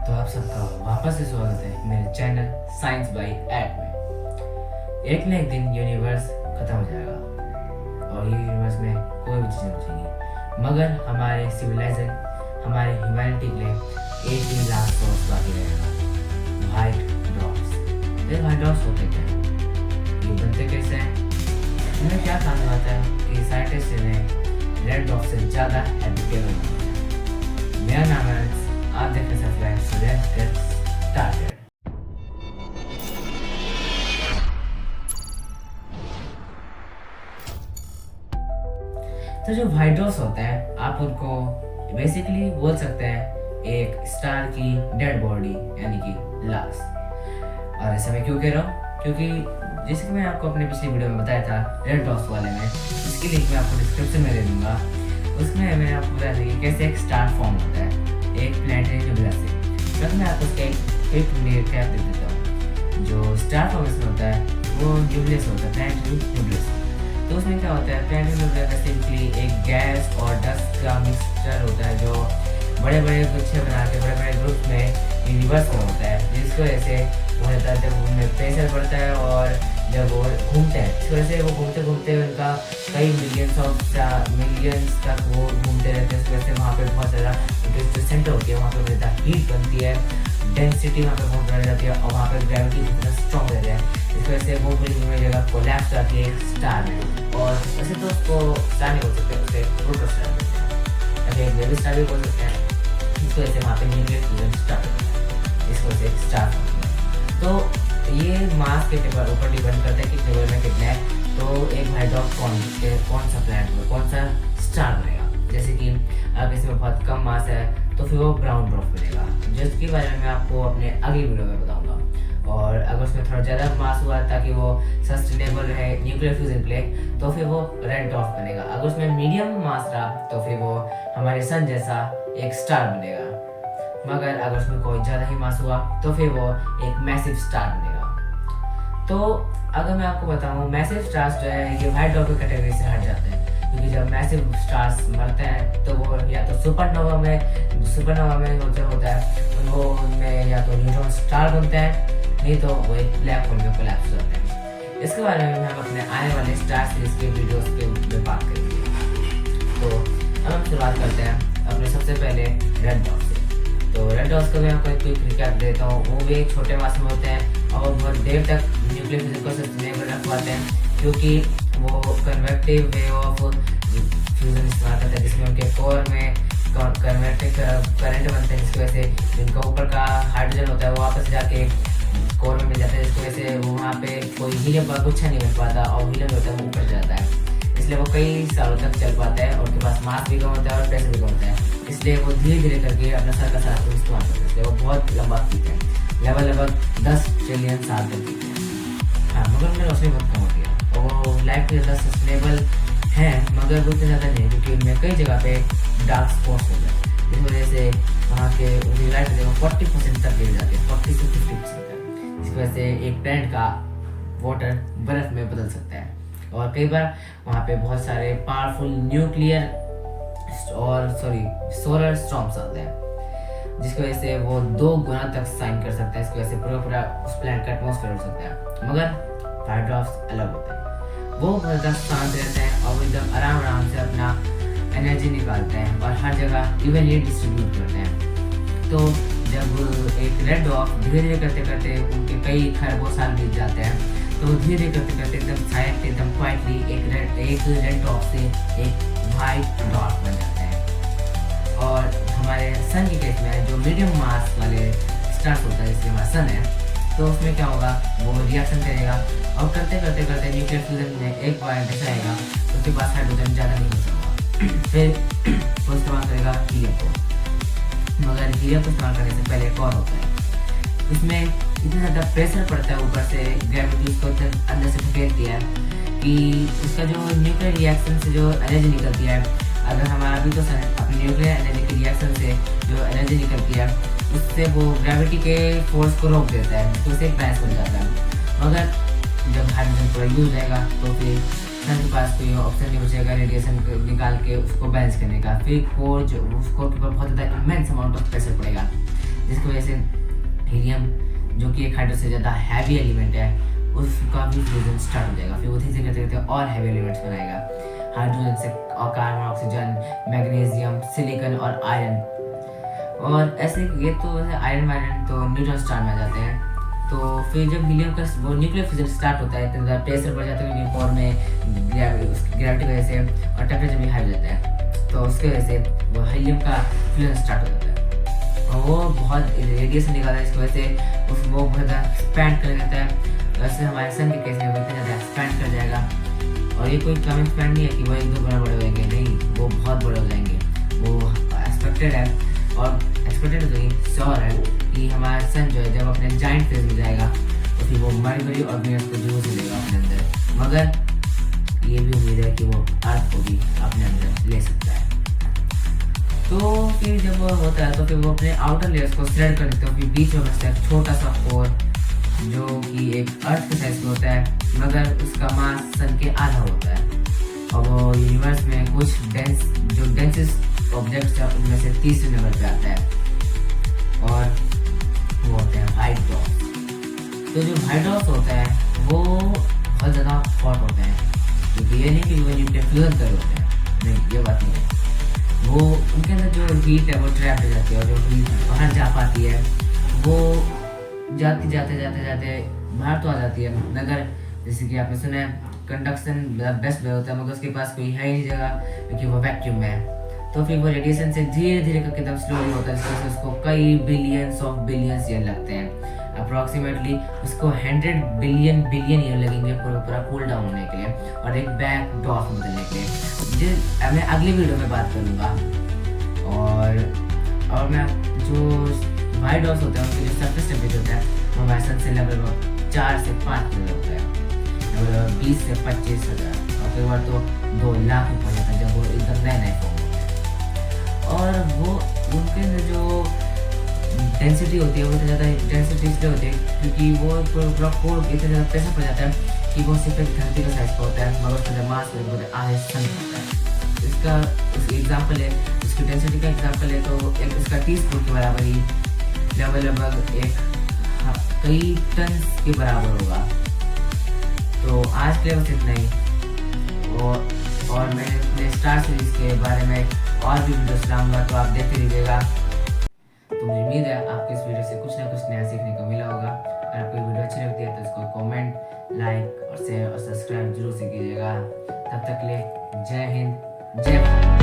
तो आप सबका वापस से स्वागत है मेरे चैनल साइंस बाय एड में। एक न एक दिन यूनिवर्स खत्म हो जाएगा और ये यूनिवर्स में कोई भी चीज़ नहीं बचेगी, मगर हमारे सिविलाइजेशन, हमारे ह्यूमैनिटी के लिए एक ही लास्ट सोर्स बाकी रहेगा, वाइट ड्रॉप्स। ये वाइट ड्रॉप्स होते क्या हैं? ये बनते कैसे हैं? इनमें क्या कहा जाता है कि साइंटिस्ट इन्हें रेड ड्रॉप से ज़्यादा हैबिटेबल बनाते हैं। मेरा नाम है, आप देख रहे हैं, so let's get started। तो जो वाइट ड्रॉप्स होते हैं, आप उनको बेसिकली बोल सकते हैं एक स्टार की डेड बॉडी, यानी कि लाश। और ऐसा मैं क्यों कह रहा हूँ? क्योंकि जैसे कि मैं आपको अपने पिछली वीडियो में बताया था रेड ड्रॉप्स वाले में, इसकी लिंक मैं आपको डिस्क्रिप्शन में दे दूंगा। उसमें मैंने आपको बताया था कि कैसे एक स्टार फॉर्म होता है एक प्लैनेटरी नेबुला से। तो मैं आपको उसका एक मिनट कैप दे देता हूँ। जो स्टार फॉर्मेशन होता है वो न्यूक्लियस होता है, प्लैनेटरी न्यूक्लियस। तो उसमें क्या होता है, प्लैनेटरी न्यूक्लियस सिंपली एक गैस और डस्ट का मिक्सचर होता है जो बड़े बड़े गुच्छे बना के बड़े बड़े ग्रुप में यूनिवर्स में होता है, जिसकी वजह से वो होता है जब उनमें प्रेशर पड़ता है और जब वो घूमते हैं, इस वजह से वो घूमते घूमते उनका कई मिलियंस तक वो घूमते रहते हैं। इस वजह से वहाँ पे बहुत ज़्यादा उनकी जो सेंटर होती है वहाँ पे बहुत ज़्यादा हीट बनती है, डेंसिटी वहाँ पे बहुत बढ़ जाती है और वहाँ पे ग्रेविटी इतना स्ट्रॉन्ग रहता है। इस वजह से वो पूरी जगह कोलैप्स करती है एक स्टार में। और वैसे तो उसको स्टार नहीं बोल सकते, उसे प्रोटो स्टार बोलते हैं, या फिर बेबी स्टार भी बोल सकते हैं। इस वजह से वहाँ पे न्यूक्लियर फ्यूजन स्टार्ट होता है, इस वजह से स्टार बनता है। तो ये मास के ऊपर डिपेंड करता है कि लेवल में कितना है। तो एक वाइट ड्रॉप कौन सा प्लैनेट में कौन सा स्टार बनेगा। जैसे कि अगर इसमें बहुत कम मास है तो फिर वो ब्राउन ड्रॉप बनेगा, जिसके बारे में मैं आपको अपने अगली वीडियो में बताऊंगा। और अगर उसमें थोड़ा ज़्यादा मास हुआ ताकि वो सस्टेनेबल रहे न्यूक्लियर फ्यूजन के लिए, तो फिर वो रेड ड्रॉप बनेगा। अगर उसमें मीडियम मास रहा तो फिर वो हमारे सन जैसा एक स्टार बनेगा। मगर अगर उसमें कोई ज़्यादा ही मास हुआ तो फिर वो एक मैसिव स्टार बनेगा। तो अगर मैं आपको बताऊं, मैसिव स्टार्स जो है ये वाइट ड्रॉप की कैटेगरी से हट जाते हैं, क्योंकि जब मैसिव स्टार्स मरते हैं तो वो या तो सुपरनोवा में होता है, वो उनमें या तो न्यूट्रॉन स्टार बनते हैं, नहीं तो वो एक ब्लैक होल में कोलैप्स होते हैं। इसके बारे में हम अपने आने वाले स्टार सीरीज के वीडियोस के में बात करेंगे। तो अब हम शुरुआत करते हैं अपने सबसे पहले रेड ड्रॉप से। तो रेड ड्रॉप्स का मैं आपको एक क्विक रिकैप देता हूँ। वो भी एक छोटे मास में होते हैं और बहुत देर तक न्यूक्लियर फ्यूजन को सस्टेनेबल रख पाते हैं, क्योंकि वो कन्वेक्टिव वे ऑफ फ्यूजन इस्तेमाल करते हैं, जिसमें उनके कोर में कन्वेक्टिव करंट बनते हैं, जिसकी वजह से जिनका ऊपर का हाइड्रोजन होता है वो वापस जाके कोर में मिल जाता है, जिसकी वजह से वो वहाँ पे कोई हीलियम का गुच्छा नहीं बन पाता और हीलियम होता है वो ऊपर जाता है। इसलिए वो कई सालों तक चल पाता है और उनके पास मास भी कम होता है और प्रेशर भी कम होता है। इसलिए वो धीरे धीरे करके अपना सर का साथ इस्तेमाल करते हैं, इसलिए वो बहुत लंबा जीते हैं, लगभग 10 ट्रिलियन साल तक जीते हैं। हाँ, मगर उनमें रोशनी बहुत कम होती है और वो लाइफ के ज़्यादा सस्टेनेबल हैं, मगर वो इतने ज़्यादा नहीं, क्योंकि उनमें कई जगह पे डार्क स्पॉट्स होते हैं, जिस वजह से वहाँ के उनकी लाइफ जो 40% तक गिर जाती है, 40 से 50% तक, जिसकी वजह से एक प्लैनेट का वाटर बर्फ में बदल सकता है। और कई बार वहाँ पे बहुत सारे पावरफुल न्यूक्लियर और सोलर स्टॉर्म्स आते हैं, जिसकी वजह से वो 2 गुना तक साइन कर सकता है। इसकी वजह से पूरा उस प्लैनेट का एटमॉस्फेयर हो सकता है। मगर वाइट ड्रॉप्स अलग होते हैं, वो बहुत ज़्यादा शांत रहते हैं और वो एकदम आराम से अपना एनर्जी निकालते हैं और हर जगह इवनली डिस्ट्रीब्यूट करते हैं। तो जब एक रेड ड्रॉप धीरे धीरे करते करते उनके कई खरबों साल बीत जाते हैं, तो धीरे धीरे करते करते एकदम साइलेंट, एकदम क्वाइटली एक रेड ड्रॉप से एक वाइट ड्रॉप बन जाते हैं। और हमारे सन के केस में जो मीडियम मास वाले स्टार्स होता है, जैसे हमारा सन है, तो उसमें क्या होगा, वो रिएक्शन करेगा और करते करते करते न्यूक्लियर फ्यूजन में एक पॉइंट ऐसा आएगा तो उसके पास हाइड्रोजन ज़्यादा नहीं बचा होगा, फिर वो इस्तेमाल करेगा हीलियम को। मगर हीलियम को इस्तेमाल करने से पहले एक और होता है, इसमें इतना ज़्यादा प्रेशर पड़ता है ऊपर से, ग्रेविटी उसको अंदर से धकेलती है कि उसका जो न्यूक्लियर रिएक्शन से जो एनर्जी निकलती है, अगर हमारा भी तो अपनी न्यूक्लियर एनर्जी के रिएक्शन से जो एनर्जी निकलती है उससे वो ग्रेविटी के फोर्स को रोक देता है, तो उससे बैलेंस बन जाता है। मगर जब हाइड्रोजन पूरा यूज हो जाएगा तो फिर सन के पास कोई ऑप्शन नहीं बचेगा रेडिएशन निकाल के उसको बैलेंस करने का। फिर कोर जो उस कोर के ऊपर बहुत ज़्यादा इमेंस अमाउंट ऑफ प्रेशर पड़ेगा, जिसकी वजह से हीलियम जो कि एक हाइड्रोजन से ज़्यादा हैवी एलिमेंट है उसका भी फ्यूजन स्टार्ट हो जाएगा। फिर वो धीरे धीरे करते करते और हैवी एलिमेंट्स बनाएगा हाइड्रोजन से, और कार्बन, ऑक्सीजन, मैग्नीशियम, सिलिकॉन और आयरन। और ऐसे ये तो वैसे आयरन वायरन तो न्यूट्रॉन स्टार में आ जाते हैं। तो फिर जब हीलियम का वो न्यूक्लियर फ्यूजन स्टार्ट होता है तो ज़्यादा प्रेशर बढ़ जाता है यूनिफॉर्म में ग्रेविटी की वजह से, और टेम्परेचर भी हाई हो जाता है, तो उसकी वजह से वो हीलियम का फ्यूजन स्टार्ट हो जाता है और वो बहुत रेडिएशन निकालता है। इसकी वजह से वो बहुत ज़्यादा एक्सपैंड कर देता है। वैसे हमारे सन के केस में वो इतना ज़्यादा एक्सपैंड कर जाएगा, और ये कोई कम एक्सपैंड नहीं है कि वो एक दो गुना बड़े हो जाएंगे, नहीं, वो बहुत बड़े हो जाएंगे। वो एक्सपेक्टेड है और एक्सपेक्टेड तो नहीं, श्योर है कि हमारा सन जो है जब अपने जाइंट फेज में जाएगा तो फिर वो मरकरी और वीनस को जरूर से लेगा अपने अंदर, मगर ये भी उम्मीद है कि वो अर्थ को भी अपने अंदर ले सकता है। तो फिर जब वो होता है तो फिर वो अपने आउटर लेयर्स को श्रेड कर देते हैं, फिर बीच में बचता है छोटा सा कोर जो कि एक अर्थ के साइज का होता है, मगर उसका मास सन के आधा होता है। और वो यूनिवर्स में कुछ डेंसेस्ट ऑब्जेक्ट्स है उनमें से तीसरे नंबर पे आता है, और वो होते हैं व्हाइट डॉर्फ। तो जो व्हाइट डॉर्फ होता है वो बहुत ज़्यादा हॉट होते हैं, क्योंकि ये नहीं कि वो न्यूक्लियर फ्यूजन कर होते हैं, नहीं, ये बात नहीं है। वो उनके अंदर जो हीट है वो ट्रैप हो जाती है, और जो हीट बाहर जा पाती है वो जाते जाते बाहर तो आ जाती है, मगर जैसे कि आपने सुना है कंडक्शन बेस्ट वे होता है, मगर उसके पास कोई है ही नहीं जगह, क्योंकि वो वैक्यूम में है। तो फिर वो रेडिएशन से धीरे धीरे करके एकदम स्लोली होता है, जिससे उसको कई बिलियंस ऑफ बिलियंस ईयर लगते हैं। अप्रॉक्सीमेटली उसको 100 बिलियन ईयर लगेंगे पूरा कूल डाउन होने के लिए और एक ब्लैक डॉर्फ बदलने के लिए, मैं अगली वीडियो में बात करूँगा। और मैं जो व्हाइट डॉर्फ्स होते हैं उनके जो सरफेस टेम्परेचर होता है वो हमारे सन से लगभग 4 से 5 मिनट होता है, लगभग 20 से 25,000, और कई बार तो 2 लाख में पहुँच जाता है जब वो एकदम नए फॉर्म होते हैं। और वो उनके अंदर जो डेंसिटी होती है वो इतना ज़्यादा डेंसिटी इसलिए होती है क्योंकि वो पूरा कोर इतना ज़्यादा प्रेशर पड़ जाता है कि वो सिर्फ एक धरती का साइज का होता है, मगर उसका जब मास आधे सन होता है। इसका एग्जाम्पल है, इसकी डेंसिटी का एग्जाम्पल है तो एक इसका टीस्पून के बराबर ही लगभग एक कई टन के बराबर होगा। तो आज के लिए बस इतना ही, और मैं अपने स्टार सीरीज के बारे में और भी वीडियोस लाऊंगा, तो आप देखते रहिएगा। तो मुझे उम्मीद है आपको इस वीडियो से कुछ ना कुछ नया सीखने को मिला होगा। अगर आपको वीडियो अच्छी लगती है तो इसको कमेंट, लाइक और शेयर और सब्सक्राइब जरूर से कीजिएगा। तब तक के लिए जय हिंद, जय भारत।